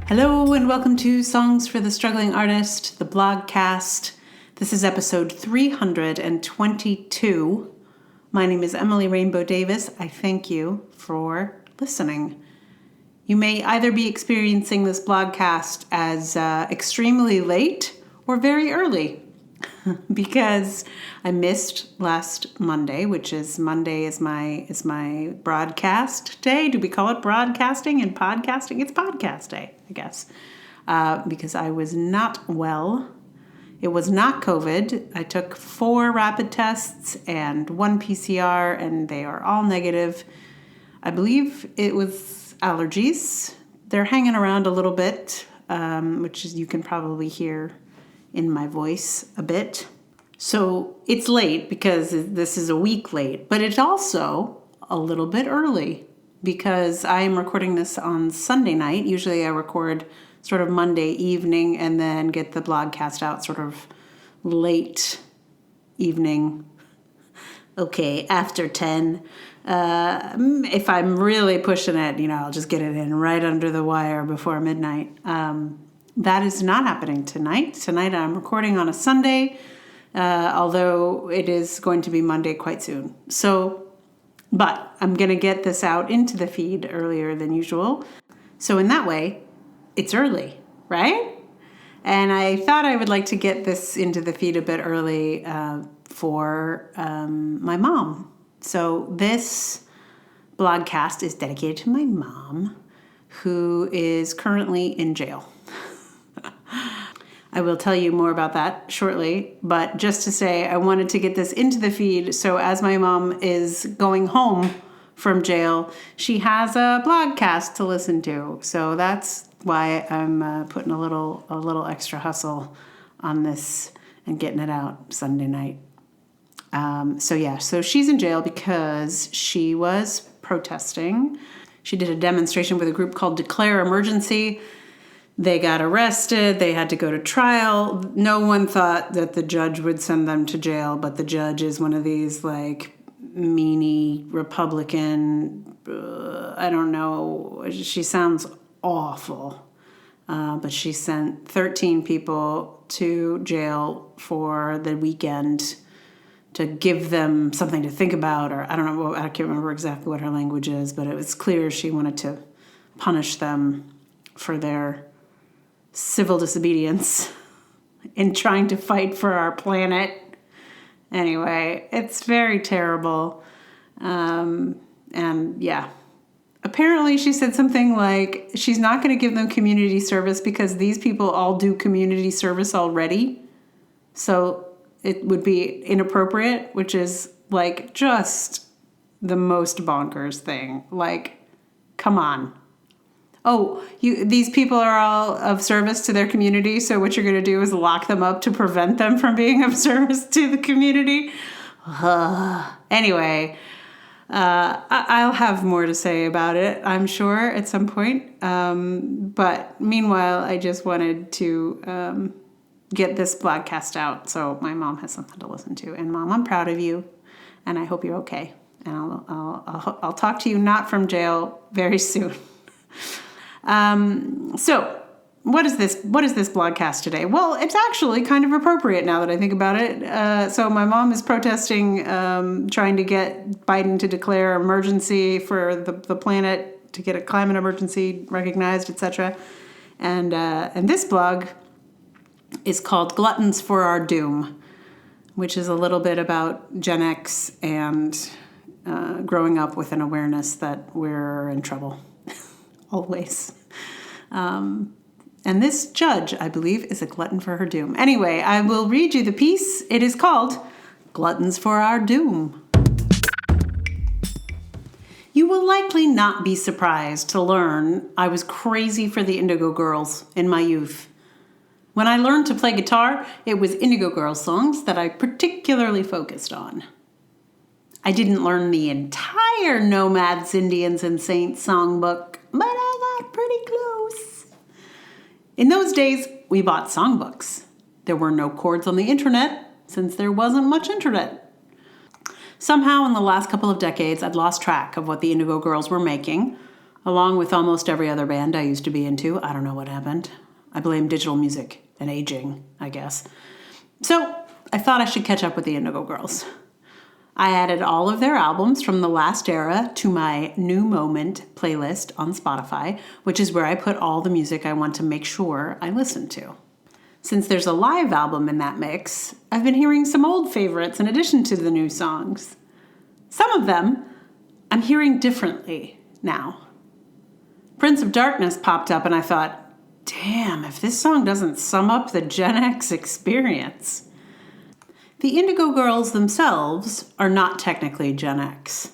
Hello and welcome to Songs for the Struggling Artist, the blogcast. This is episode 322. My name is Emily Rainbow Davis. I thank you for listening. You may either be experiencing this blogcast as extremely late or very early because I missed last Monday, which is Monday is my broadcast day. Do we call it broadcasting and podcasting? It's podcast day, I guess, because I was not well. It was not COVID. I took 4 rapid tests and 1 PCR, and they are all negative. I believe it was allergies. They're hanging around a little bit, which is, you can probably hear in my voice a bit. So it's late because this is a week late, but it's also a little bit early because I am recording this on Sunday night. Usually I record sort of Monday evening and then get the blogcast out sort of late evening. Okay, after 10. If I'm really pushing it, I'll just get it in right under the wire before midnight. That is not happening tonight. Tonight I'm recording on a Sunday, although it is going to be Monday quite soon. But I'm going to get this out into the feed earlier than usual. So in that way, it's early, right? And I thought I would like to get this into the feed a bit early for my mom. So this blogcast is dedicated to my mom, who is currently in jail. I will tell you more about that shortly, but just to say I wanted to get this into the feed so as my mom is going home from jail, she has a blogcast to listen to. So that's why I'm putting a little extra hustle on this and getting it out Sunday night. So she's in jail because she was protesting. She did a demonstration with a group called Declare Emergency. They got arrested. They had to go to trial. No one thought that the judge would send them to jail, but the judge is one of these meanie Republican, I don't know. She sounds awful. But she sent 13 people to jail for the weekend to give them something to think about, or I don't know, I can't remember exactly what her language is, but it was clear she wanted to punish them for their civil disobedience in trying to fight for our planet. Anyway, it's very terrible. And yeah, apparently she said something like she's not going to give them community service because these people all do community service already. So it would be inappropriate, which is just the most bonkers thing. Come on. Oh, these people are all of service to their community, so what you're going to do is lock them up to prevent them from being of service to the community? Anyway, I'll have more to say about it, I'm sure, at some point. But meanwhile, I just wanted to get this blogcast out so my mom has something to listen to. And Mom, I'm proud of you, and I hope you're okay. And I'll talk to you not from jail very soon. So what is this blogcast today? Well, it's actually kind of appropriate now that I think about it. So my mom is protesting, trying to get Biden to declare emergency for the planet, to get a climate emergency recognized, etc. And this blog is called Gluttons for Our Doom, which is a little bit about Gen X and growing up with an awareness that we're in trouble. Always. And this judge, I believe, is a glutton for her doom. Anyway, I will read you the piece. It is called Gluttons for Our Doom. You will likely not be surprised to learn I was crazy for the Indigo Girls in my youth. When I learned to play guitar, it was Indigo Girls songs that I particularly focused on. I didn't learn the entire Nomads, Indians, and Saints songbook, but I got pretty close. In those days, we bought songbooks. There were no chords on the internet, since there wasn't much internet. Somehow, in the last couple of decades, I'd lost track of what the Indigo Girls were making. along with almost every other band I used to be into. I don't know what happened. I blame digital music and aging, I guess. So I thought I should catch up with the Indigo Girls. I added all of their albums from the last era to my New Moment playlist on Spotify, which is where I put all the music I want to make sure I listen to. Since there's a live album in that mix, I've been hearing some old favorites in addition to the new songs. Some of them I'm hearing differently now. Prince of Darkness popped up and I thought, damn, if this song doesn't sum up the Gen X experience. The Indigo Girls themselves are not technically Gen X.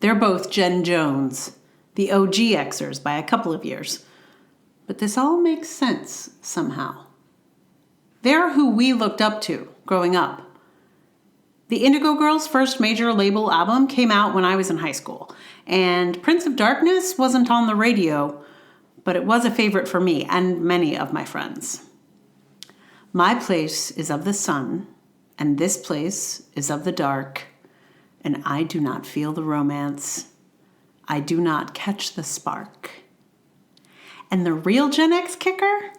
They're both Gen Jones, the OG Xers by a couple of years. But this all makes sense somehow. They're who we looked up to growing up. The Indigo Girls' first major label album came out when I was in high school, and Prince of Darkness wasn't on the radio, but it was a favorite for me and many of my friends. My place is of the sun, and this place is of the dark, and I do not feel the romance. I do not catch the spark. And the real Gen X kicker?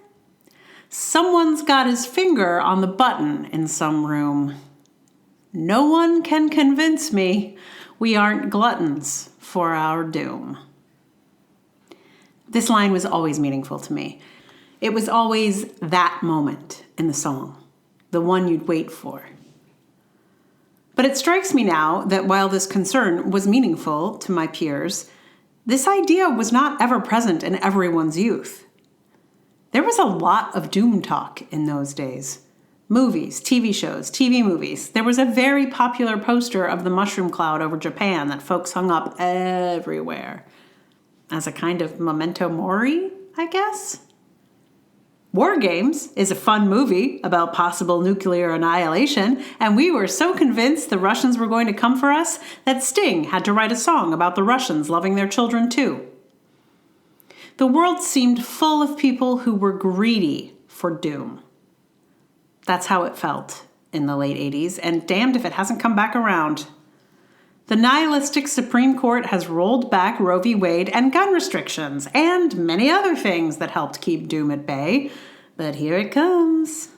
Someone's got his finger on the button in some room. No one can convince me we aren't gluttons for our doom. This line was always meaningful to me. It was always that moment in the song, the one you'd wait for. But it strikes me now that while this concern was meaningful to my peers, this idea was not ever present in everyone's youth. There was a lot of doom talk in those days. Movies, TV shows, TV movies. There was a very popular poster of the mushroom cloud over Japan that folks hung up everywhere. As a kind of memento mori, I guess? War Games is a fun movie about possible nuclear annihilation, and we were so convinced the Russians were going to come for us that Sting had to write a song about the Russians loving their children too. The world seemed full of people who were greedy for doom. That's how it felt in the late 80s, and damned if it hasn't come back around. The nihilistic Supreme Court has rolled back Roe v. Wade and gun restrictions, and many other things that helped keep doom at bay. But here it comes.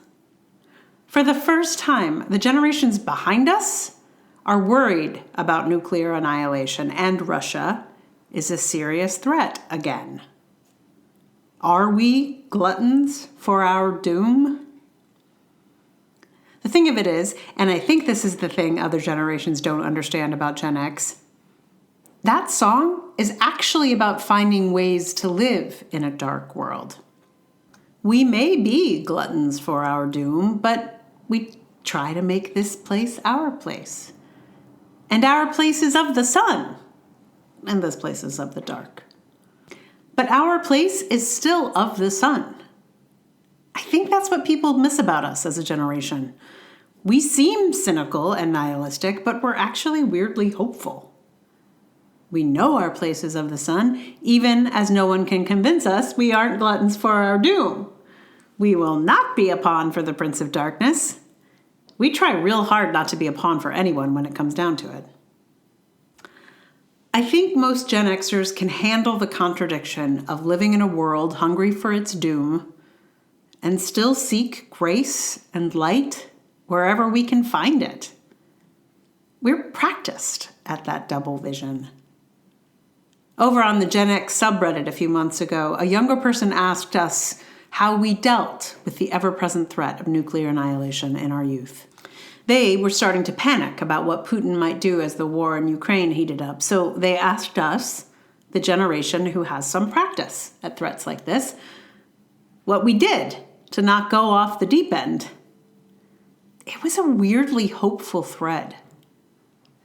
For the first time, the generations behind us are worried about nuclear annihilation, and Russia is a serious threat again. Are we gluttons for our doom? The thing of it is, and I think this is the thing other generations don't understand about Gen X, that song is actually about finding ways to live in a dark world. We may be gluttons for our doom, but we try to make this place our place. And our place is of the sun, and this place is of the dark. But our place is still of the sun. I think that's what people miss about us as a generation. We seem cynical and nihilistic, but we're actually weirdly hopeful. We know our place is of the sun, even as no one can convince us we aren't gluttons for our doom. We will not be a pawn for the Prince of Darkness. We try real hard not to be a pawn for anyone when it comes down to it. I think most Gen Xers can handle the contradiction of living in a world hungry for its doom and still seek grace and light wherever we can find it. We're practiced at that double vision. Over on the Gen X subreddit a few months ago, a younger person asked us how we dealt with the ever-present threat of nuclear annihilation in our youth. They were starting to panic about what Putin might do as the war in Ukraine heated up, so they asked us, the generation who has some practice at threats like this, what we did to not go off the deep end. It was a weirdly hopeful thread.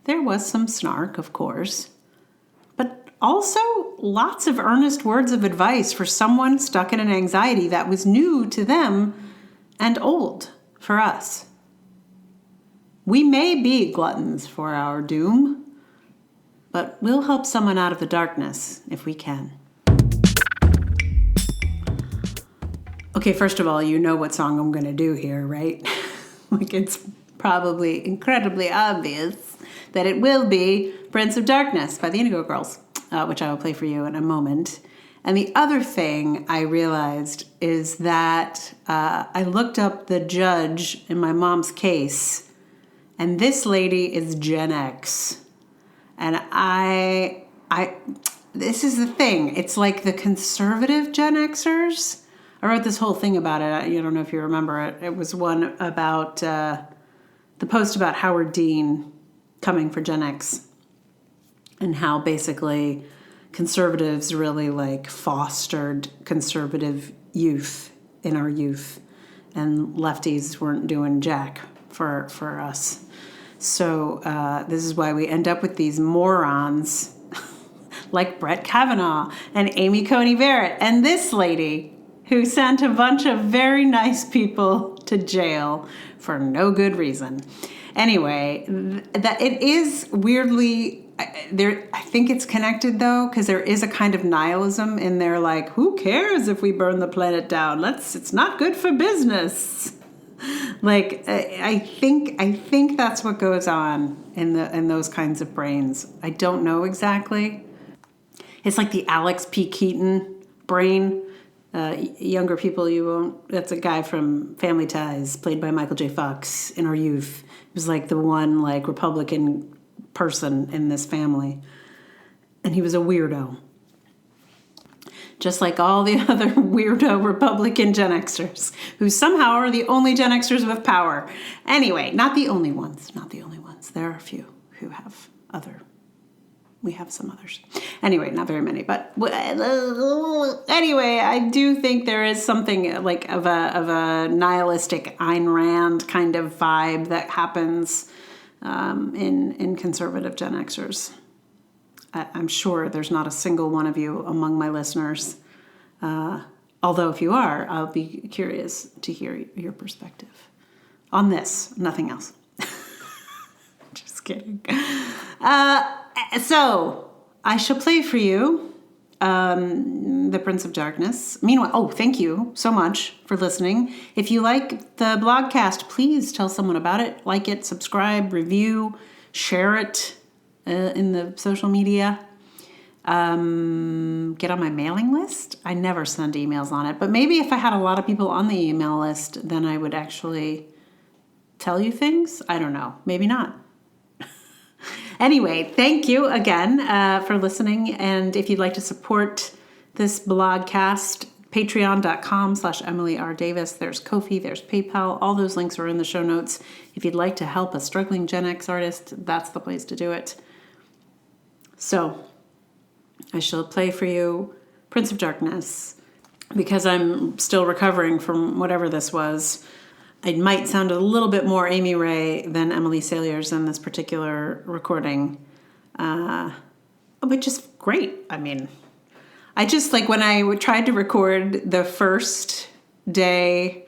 There was some snark, of course, but also lots of earnest words of advice for someone stuck in an anxiety that was new to them and old for us. We may be gluttons for our doom, but we'll help someone out of the darkness if we can. Okay, first of all, you know what song I'm going to do here, right? Like, it's probably incredibly obvious that it will be Prince of Darkness by the Indigo Girls. which I will play for you in a moment. And the other thing I realized is that I looked up the judge in my mom's case, and this lady is Gen X. And this is the thing. It's like the conservative Gen Xers. I wrote this whole thing about it. I don't know if you remember it. It was one about the post about Howard Dean coming for Gen X and how basically conservatives really like fostered conservative youth in our youth, and lefties weren't doing jack for us. So this is why we end up with these morons like Brett Kavanaugh and Amy Coney Barrett and this lady who sent a bunch of very nice people to jail for no good reason. Anyway, that it is weirdly there. I think it's connected though, because there is a kind of nihilism in there. Like, who cares if we burn the planet down? It's not good for business. Like, I think that's what goes on in those kinds of brains. I don't know exactly. It's like the Alex P. Keaton brain. Younger people, you won't. That's a guy from Family Ties, played by Michael J. Fox in our youth. He was like the one like Republican person in this family, and he was a weirdo, just like all the other weirdo Republican Gen Xers, who somehow are the only Gen Xers with power. Anyway, not the only ones. Not the only ones. There are a few who have other. We have some others. Anyway, not very many, but anyway, I do think there is something like of a nihilistic Ayn Rand kind of vibe that happens in conservative Gen Xers. I'm sure there's not a single one of you among my listeners. Although if you are, I'll be curious to hear your perspective on this. Nothing else. Just kidding. So I shall play for you The Prince of Darkness. Meanwhile, thank you so much for listening. If you like the blogcast, please tell someone about it. Like it, subscribe, review, share it in the social media. Get on my mailing list. I never send emails on it, but maybe if I had a lot of people on the email list, then I would actually tell you things. I don't know. Maybe not. Anyway, thank you again for listening. And if you'd like to support this blogcast, patreon.com/Emily R. Davis. There's Ko-fi, there's PayPal. All those links are in the show notes. If you'd like to help a struggling Gen X artist, that's the place to do it. So I shall play for you Prince of Darkness. Because I'm still recovering from whatever this was, I might sound a little bit more Amy Ray than Emily Saliers in this particular recording, which is great. I mean, I just like when I tried to record the first day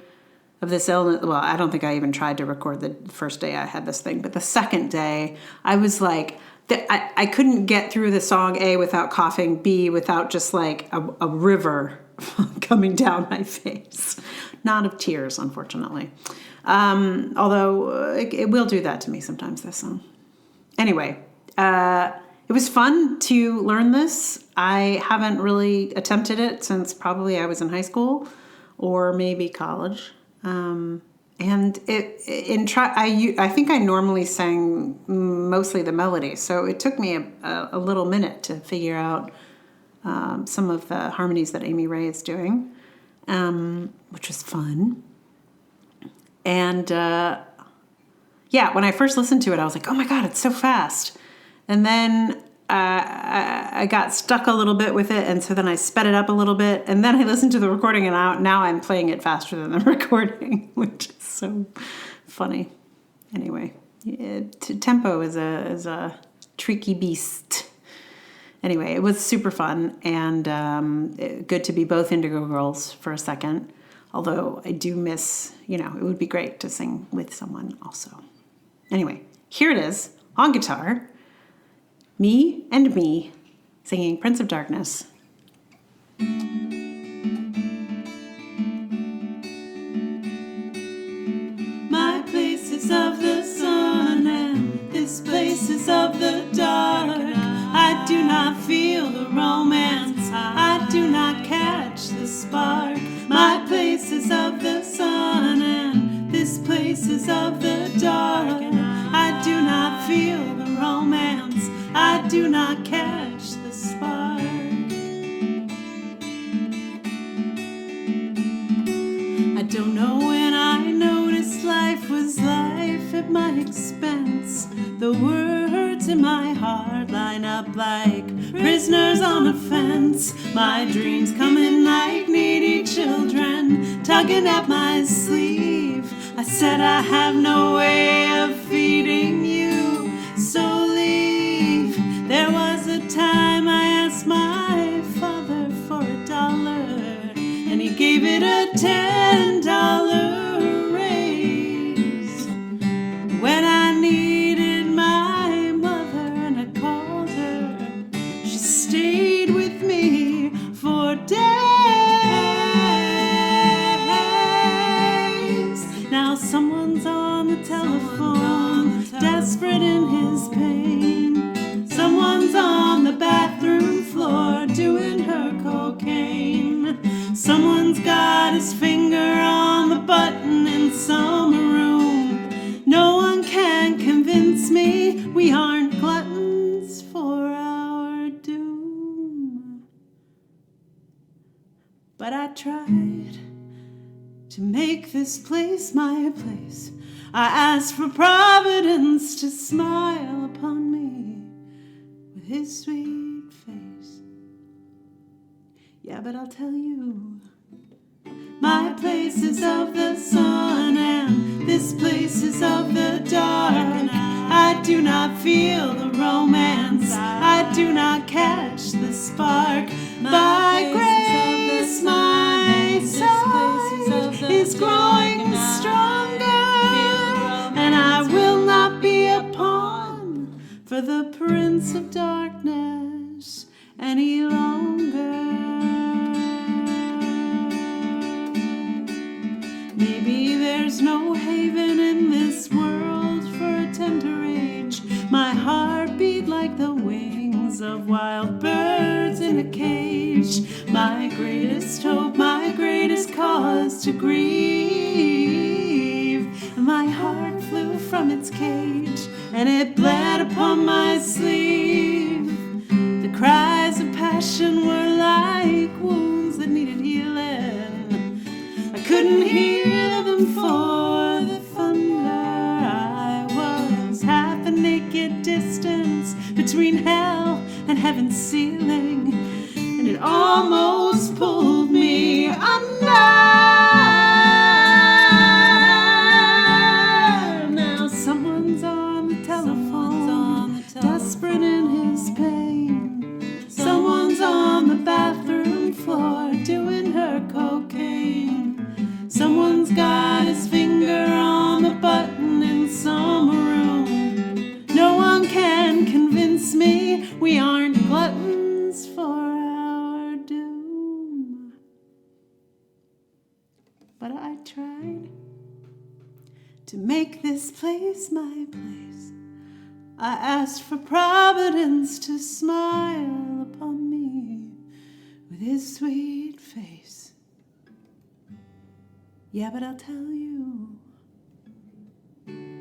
of this illness. Well, I don't think I even tried to record the first day I had this thing, but the second day I was like, I couldn't get through the song A without coughing, B without just like a river coming down my face. Not of tears, unfortunately. Although it will do that to me sometimes, this song. Anyway, it was fun to learn this. I haven't really attempted it since probably I was in high school or maybe college. And I think I normally sang mostly the melody, so it took me a little minute to figure out some of the harmonies that Amy Ray is doing, which was fun. And when I first listened to it, I was like, oh my God, it's so fast. And then I got stuck a little bit with it, and so then I sped it up a little bit, and then I listened to the recording, and now I'm playing it faster than the recording, which is so funny. Anyway, tempo is a tricky beast. Anyway, it was super fun and good to be both Indigo Girls for a second. Although I do miss, it would be great to sing with someone also. Anyway, here it is on guitar. Me and me singing Prince of Darkness. My place is of the sun and this place is of the dark. I do not feel the Don't know when I noticed life was life at my expense. The words in my heart line up like prisoners on a fence. My dreams come in like needy children, tugging at my sleeve. I said I have no way of feeding you, so leave. There was a time I asked my father for $1, and he gave it a $10 raise. When I needed my mother and I called her, she stayed with me for days. Now someone's on the telephone, desperate in his pain. Someone's on the bathroom floor doing her cocaine. Someone's got his finger on the button in some room. No one can convince me we aren't gluttons for our doom. But I tried to make this place my place. I asked for Providence to smile upon me with his sweet face. Yeah, but I'll tell you, my place is of the sun and this place is of the dark. I do not feel the romance, I do not catch the spark. By grace, my side is growing stronger, and I will not be a pawn for the Prince of Darkness any longer. Maybe there's no haven in this world for a tender age. My heart beat like the wings of wild birds in a cage. My greatest hope, my greatest cause to grieve. My heart flew from its cage and it bled upon my sleeve. The cries of passion were like wounds that needed healing. I couldn't hear them for the thunder. I was half a naked distance between hell and heaven's ceiling, and it almost pulled me under. Now someone's on the telephone, desperate in his pain. Someone's on the bathroom floor doing her cocaine. Someone's got his finger on the button in some room. No one can convince me we aren't gluttons for our doom. But I tried to make this place my place. I asked for Providence to smile upon me with his sweet face. Yeah, but I'll tell you,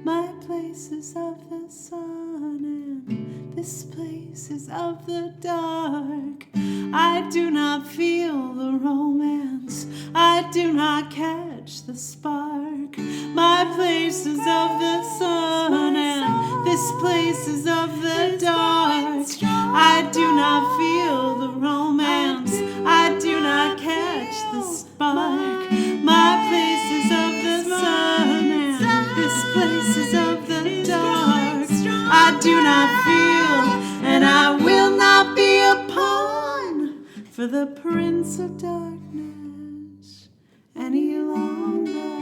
my place is of the sun and this place is of the dark. I do not feel the romance, I do not catch the spark. My place is of the sun and this place is of the dark. I do not feel the romance, I do not catch the spark. My place is of the sun and this place is of the dark. I do not feel and I will not be a pawn for the Prince of Darkness any longer.